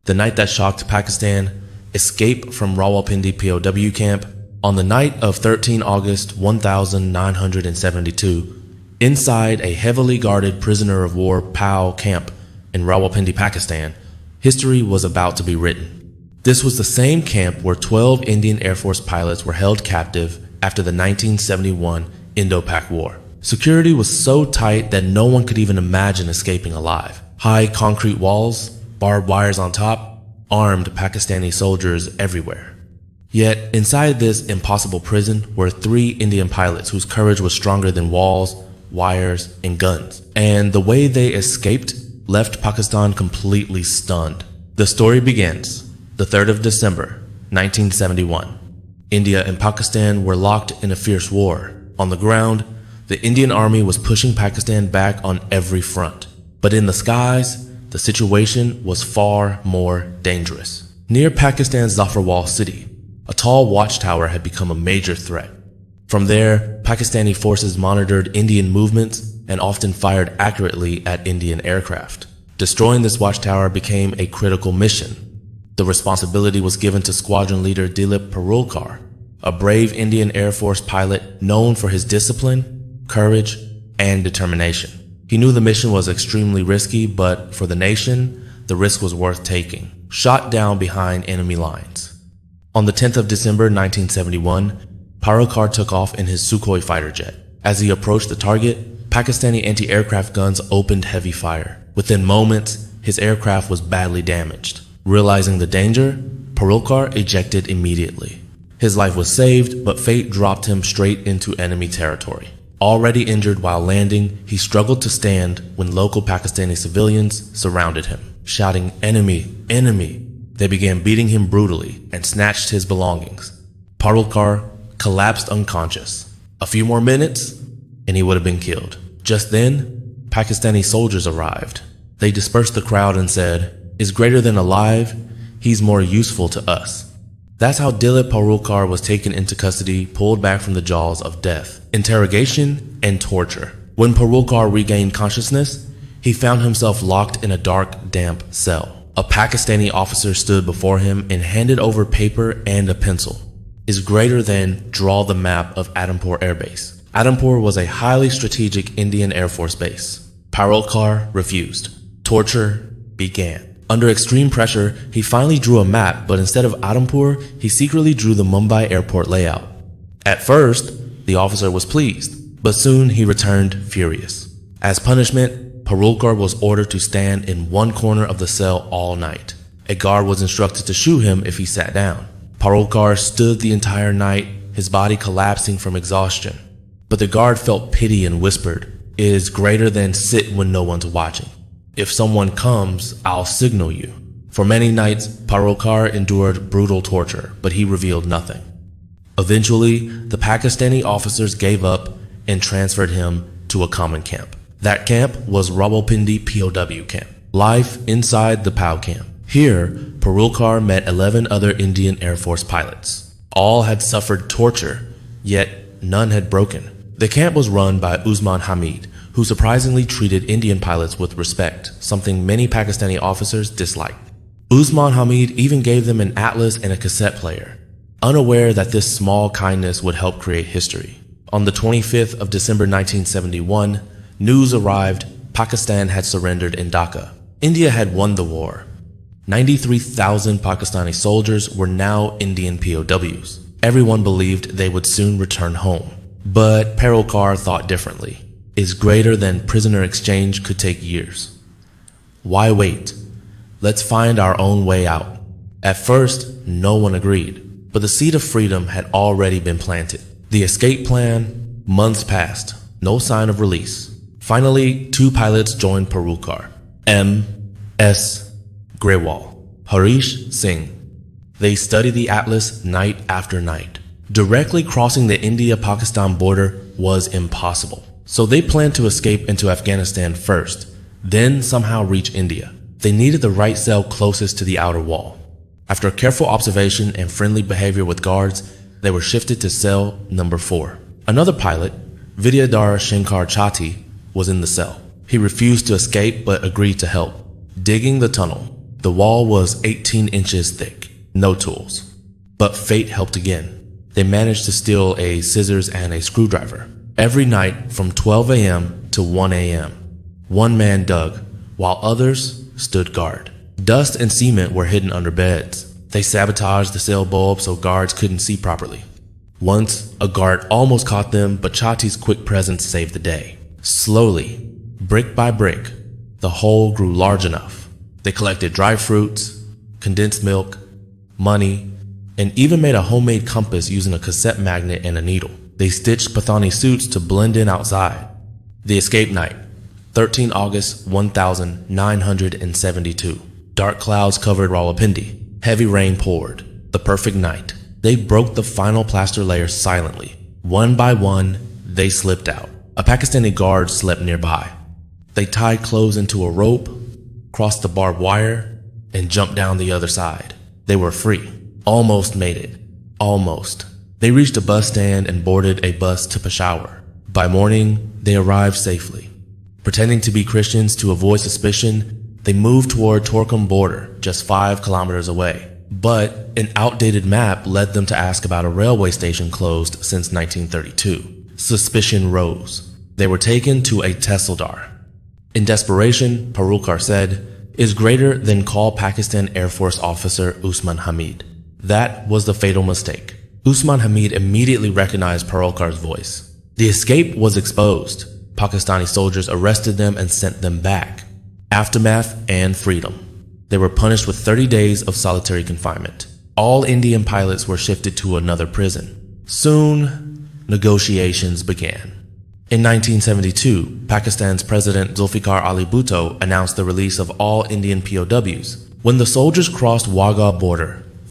the night that shocked Pakistan, escape from Rawalpindi POW camp. On the night of 13 August 1972, inside a heavily guarded prisoner of war POW camp in Rawalpindi, Pakistan, history was about to be written. This was the same camp where 12 Indian Air Force pilots were held captive after the 1971 Indo-Pak War. Security was so tight that no one could even imagine escaping alive. High concrete walls, barbed wires on top, armed Pakistani soldiers everywhere. Yet, inside this impossible prison were 3 Indian pilots whose courage was stronger than walls, wires, and guns. And the way they escaped left Pakistan completely stunned. The story begins the 3rd of December, 1971. India and Pakistan were locked in a fierce war. On the ground, the Indian Army was pushing Pakistan back on every front. But in the skies, the situation was far more dangerous. Near Pakistan's Zafarwal city, a tall watchtower had become a major threat. From there, Pakistani forces monitored Indian movements and often fired accurately at Indian aircraft. Destroying this watchtower became a critical mission. The responsibility was given to squadron leader Dilip Parulkar, a brave Indian Air Force pilot known for his discipline, courage, and determination. He knew the mission was extremely risky, but for the nation, the risk was worth taking. Shot down behind enemy lines. On the 10th of December 1971, Parulkar took off in his Sukhoi fighter jet. As he approached the target, Pakistani anti-aircraft guns opened heavy fire. Within moments, his aircraft was badly damaged. Realizing the danger, Parulkar ejected immediately. His life was saved, but fate dropped him straight into enemy territory. Already injured while landing, he struggled to stand when local Pakistani civilians surrounded him, shouting, "Enemy! Enemy!" They began beating him brutally and snatched his belongings. Parulkar collapsed unconscious. A few more minutes, and he would have been killed. Just then, Pakistani soldiers arrived. They dispersed the crowd and said, "Is greater than alive, he's more useful to us." That's how Dilip Parulkar was taken into custody, pulled back from the jaws of death, interrogation, and torture. When Parulkar regained consciousness, he found himself locked in a dark, damp cell. A Pakistani officer stood before him and handed over paper and a pencil. "Is greater than draw the map of Adhampur Air Base." Adhampur was a highly strategic Indian Air Force base. Parulkar refused. Torture began. Under extreme pressure, he finally drew a map, but instead of Adhampur, he secretly drew the Mumbai airport layout. At first, the officer was pleased, but soon he returned furious. As punishment, Parulkar was ordered to stand in one corner of the cell all night. A guard was instructed to shoot him if he sat down. Parulkar stood the entire night, his body collapsing from exhaustion. But the guard felt pity and whispered, "It is greater than sit when no one's watching. If someone comes, I'll signal you." For many nights, Parulkar endured brutal torture, but he revealed nothing. Eventually, the Pakistani officers gave up and transferred him to a common camp. That camp was Rawalpindi POW camp. Life inside the POW camp. Here, Parulkar met 11 other Indian Air Force pilots. All had suffered torture, yet none had broken. The camp was run by Usman Hamid, who surprisingly treated Indian pilots with respect, something many Pakistani officers disliked. Usman Hamid even gave them an atlas and a cassette player, unaware that this small kindness would help create history. On the 25th of December 1971, news arrived Pakistan had surrendered in Dhaka. India had won the war. 93,000 Pakistani soldiers were now Indian POWs. Everyone believed they would soon return home. But Parulkar thought differently. Is greater than prisoner exchange could take years. Why wait? Let's find our own way out. At first, no one agreed, but the seed of freedom had already been planted. The escape plan, months passed, no sign of release. Finally, 2 pilots joined Parulkar. M.S. Grewal, Harish Singh. They studied the atlas night after night. Directly crossing the India-Pakistan border was impossible. So they planned to escape into Afghanistan first, then somehow reach India. They needed the right cell closest to the outer wall. After careful observation and friendly behavior with guards, they were shifted to cell number 4. Another pilot, Vidyadhar Shankar Chatti, was in the cell. He refused to escape but agreed to help. Digging the tunnel, The wall was 18 inches thick, no tools. But fate helped again. They managed to steal a scissors and a screwdriver. Every night from 12 a.m. to 1 a.m., one man dug, while others stood guard. Dust and cement were hidden under beds. They sabotaged the cell bulb so guards couldn't see properly. Once, a guard almost caught them, but Chati's quick presence saved the day. Slowly, brick by brick, the hole grew large enough. They collected dry fruits, condensed milk, money, and even made a homemade compass using a cassette magnet and a needle. They stitched Pathani suits to blend in outside. The escape night, 13 August 1972. Dark clouds covered Rawalpindi. Heavy rain poured. The perfect night. They broke the final plaster layer silently. One by one, they slipped out. A Pakistani guard slept nearby. They tied clothes into a rope, crossed the barbed wire, and jumped down the other side. They were free. Almost made it. Almost. They reached a bus stand and boarded a bus to Peshawar. By morning, they arrived safely. Pretending to be Christians to avoid suspicion, they moved toward Torkham border, just 5 kilometers away. But an outdated map led them to ask about a railway station closed since 1932. Suspicion rose. They were taken to a Tehsildar. In desperation, Parulkar said, "is greater than call Pakistan Air Force officer Usman Hamid." That was the fatal mistake. Usman Hamid immediately recognized Parulkar's voice. The escape was exposed. Pakistani soldiers arrested them and sent them back. Aftermath and freedom. They were punished with 30 days of solitary confinement. All Indian pilots were shifted to another prison. Soon, negotiations began. In 1972, Pakistan's President Zulfikar Ali Bhutto announced the release of all Indian POWs. When the soldiers crossed Wagah border,